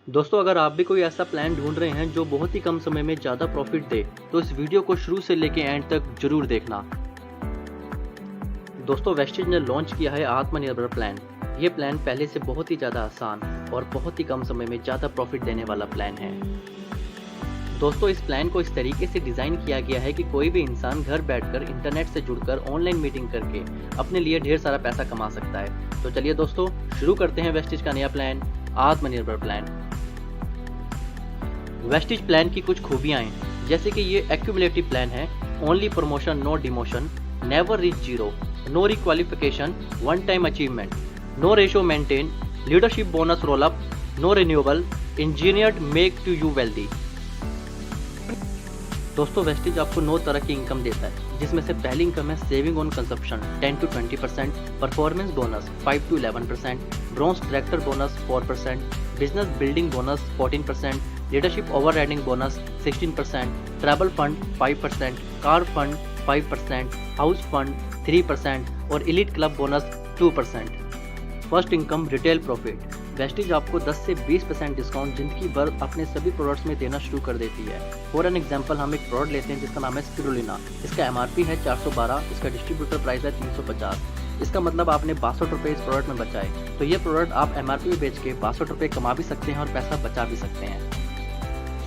दोस्तों, अगर आप भी कोई ऐसा प्लान ढूंढ रहे हैं जो बहुत ही कम समय में ज़्यादा प्रॉफिट दे, तो इस वीडियो को शुरू से लेके एंड तक जरूर देखना। दोस्तों, वेस्टेज ने लॉन्च किया है आत्मनिर्भर प्लान। ये प्लान पहले से बहुत ही ज़्यादा आसान और बहुत ही कम समय में ज़्यादा प्रॉफिट देने वाला प्लान है। दोस्तों, इस प्लान को इस तरीके से डिज़ाइन किया गया है कि कोई भी इंसान घर बैठकर इंटरनेट से जुड़कर ऑनलाइन मीटिंग करके अपने लिए ढेर सारा पैसा कमा सकता है। तो चलिए दोस्तों, शुरू करते हैं वेस्टेज का नया प्लान, आत्मनिर्भर प्लान। वेस्टेज प्लान की कुछ खूबियां हैं, जैसे कि ये एक्यूमुलेटिव प्लान है, only promotion no demotion, never reach zero, no requalification, one time achievement, no ratio maintain, leadership bonus roll up, no renewable, engineered make to you wealthy. दोस्तों, wastage आपको 9 तरह की इनकम देता है, जिसमें से पहली इनकम है saving on consumption 10 to 20%, performance bonus 5 to 11%, bronze director bonus 4%, business building bonus 14%, leadership overriding bonus 16%, travel fund 5%, car fund 5%, house fund 3% और elite club bonus 2%। First income retail profit. Wastage आपको 10 से 20% discount जिंदगी भर अपने सभी products में देना शुरू कर देती है। फॉर एन एग्जांपल, हम एक प्रोडक्ट लेते हैं जिसका नाम है स्पिरुलिना। इसका एमआरपी है 412, इसका डिस्ट्रीब्यूटर प्राइस है 350। इसका मतलब आपने 62 रुपये इस प्रोडक्ट में बचाए। तो ये प्रोडक्ट आप एमआरपी में बेच के 62 रुपये कमा भी सकते हैं और पैसा बचा भी सकते हैं।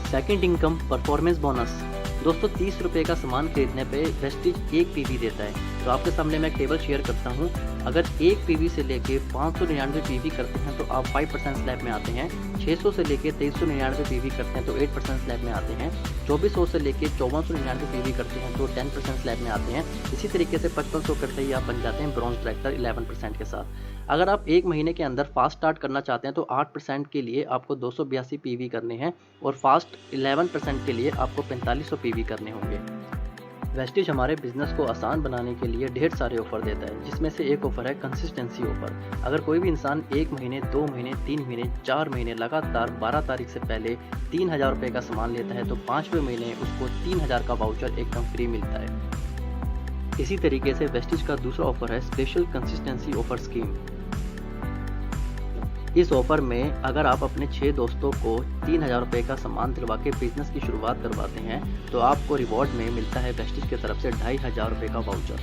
Second income performance bonus. दोस्तों, 30 रुपये का सामान खरीदने पे वेस्टेज 1 पीवी देता है। तो आपके सामने मैं एक टेबल शेयर करता हूँ। अगर 1 पीवी से लेके 599 पीवी करते हैं तो आप 5% स्लैब में आते हैं। 600 से लेके 2399 पीवी करते हैं तो 8% स्लैब में आते हैं। 2400 से लेके 5499 पीवी करते हैं तो 10% स्लैब में आते हैं। इसी तरीके से 5500 करते ही आप बन जाते हैं ब्रॉन्ज डायरेक्टर 11% के साथ। अगर आप 1 महीने के अंदर फास्ट स्टार्ट करना चाहते हैं तो 8% के लिए आपको 282 पीवी करने हैं और फास्ट 11% के लिए आपको 4500 पीवी करने होंगे। वेस्टेज हमारे बिजनेस को आसान बनाने के लिए ढेर सारे ऑफर देता है, जिसमें से एक ऑफर है कंसिस्टेंसी ऑफर। अगर कोई भी इंसान 1 महीने, 2 महीने, 3 महीने, 4 महीने लगातार 12 तारीख से पहले 3000 रुपये का सामान लेता है तो 5वें महीने उसको 3000 का वाउचर एकदम फ्री मिलता है। इसी तरीके से वेस्टेज का दूसरा ऑफर है स्पेशल कंसिस्टेंसी ऑफर स्कीम। इस ऑफर में अगर आप अपने 6 दोस्तों को 3000 रुपये का सामान दिलवा के बिजनेस की शुरुआत करवाते हैं तो आपको रिवॉर्ड में मिलता है वेस्टेज की तरफ से 2500 रुपये का वाउचर।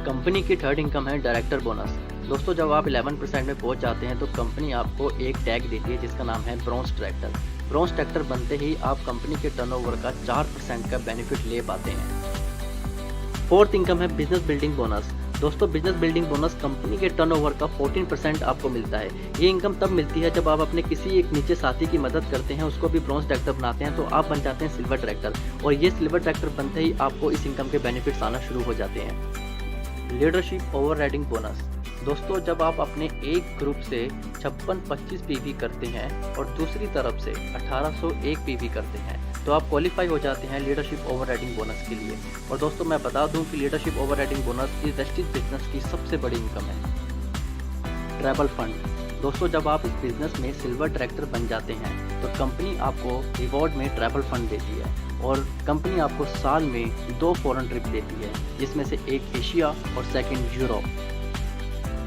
कंपनी की थर्ड इनकम है डायरेक्टर बोनस। दोस्तों, जब आप 11% में पहुंच जाते हैं तो कंपनी आपको एक टैग देती है जिसका नाम है ब्रॉन्ज डायरेक्टर। ब्रॉन्ज डायरेक्टर बनते ही आप कंपनी के टर्नओवर का 4% का बेनिफिट ले पाते हैं। फोर्थ इनकम है बिजनेस बिल्डिंग बोनस। दोस्तों, बिजनेस बिल्डिंग बोनस कंपनी के टर्नओवर का 14% आपको मिलता है। ये इनकम तब मिलती है जब आप अपने किसी एक नीचे साथी की मदद करते हैं, उसको भी ब्रॉन्ज डायरेक्टर बनाते हैं तो आप बन जाते हैं सिल्वर डायरेक्टर और ये सिल्वर डायरेक्टर बनते ही आपको इस इनकम के बेनिफिट्स आना शुरू हो जाते हैं। Leadership overriding bonus. दोस्तों, जब आप अपने एक ग्रुप से 56-25 पीवी करते हैं और दूसरी तरफ से 1801 पीवी करते हैं तो आप क्वालिफाई हो जाते हैं लीडरशिप ओवरराइडिंग बोनस के लिए। और दोस्तों, मैं बता दूं कि लीडरशिप ओवरराइडिंग बोनस इस वेस्टेज बिजनेस की सबसे बड़ी इनकम है। Travel fund. दोस्तों, जब आप इस बिजनेस में सिल्वर डायरेक्टर बन जाते हैं तो कंपनी आपको रिवॉर्ड में ट्रैवल फंड देती है और कंपनी आपको साल में 2 फॉरेन ट्रिप देती है, जिसमें से एक एशिया और सेकंड यूरोप।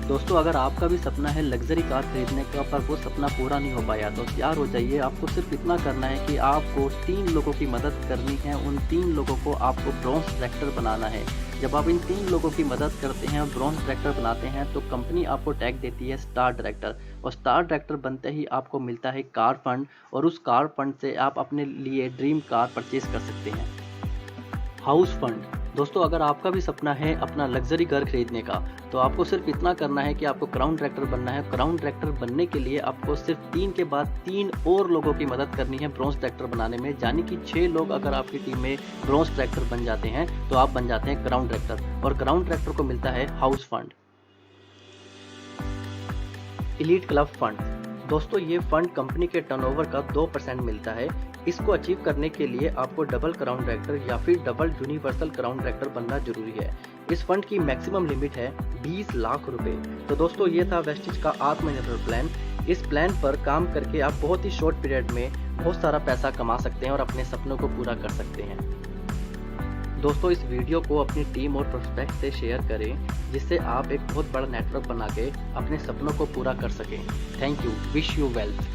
दोस्तों, अगर आपका भी सपना है लग्जरी कार खरीदने का पर वो सपना पूरा नहीं हो पाया तो तैयार हो जाइए। आपको सिर्फ इतना करना है कि आपको 3 लोगों की मदद करनी है। उन 3 लोगों को आपको ब्रॉन्ज डायरेक्टर बनाना है। जब आप इन 3 लोगों की मदद करते हैं और ब्रॉन्ज डायरेक्टर बनाते हैं तो कंपनी आपको टैग देती है स्टार डायरेक्टर और स्टार डायरेक्टर बनते ही आपको मिलता है कार फंड और उस कार फंड से आप अपने लिए ड्रीम कार परचेज कर सकते हैं। House fund. दोस्तों, अगर आपका भी सपना है अपना लग्जरी घर खरीदने का तो आपको सिर्फ इतना करना है कि आपको क्राउन डायरेक्टर बनना है। क्राउन डायरेक्टर बनने के लिए आपको सिर्फ 3 के बाद 3 और लोगों की मदद करनी है ब्रॉन्ज डायरेक्टर बनाने में, यानी कि 6 लोग अगर आपकी टीम में ब्रॉन्ज डायरेक्टर बन जाते हैं तो आप बन जाते हैं क्राउन डायरेक्टर और क्राउन डायरेक्टर को मिलता है house fund. Elite club fund. दोस्तों, ये फंड कंपनी के टर्नओवर का 2% मिलता है। इसको अचीव करने के लिए आपको डबल क्राउन डायरेक्टर या फिर डबल यूनिवर्सल क्राउन डायरेक्टर बनना जरूरी है। इस फंड की मैक्सिमम लिमिट है 20 लाख रुपए। तो दोस्तों, ये था वेस्टेज का आत्मनिर्भर प्लान। इस प्लान पर काम करके आप बहुत ही शॉर्ट पीरियड में बहुत सारा पैसा कमा सकते हैं और अपने सपनों को पूरा कर सकते हैं। दोस्तों, इस वीडियो को अपनी टीम और प्रोस्पेक्ट से शेयर करें जिससे आप एक बहुत बड़ा नेटवर्क बना के अपने सपनों को पूरा कर सकें। Thank you. Wish you wealth.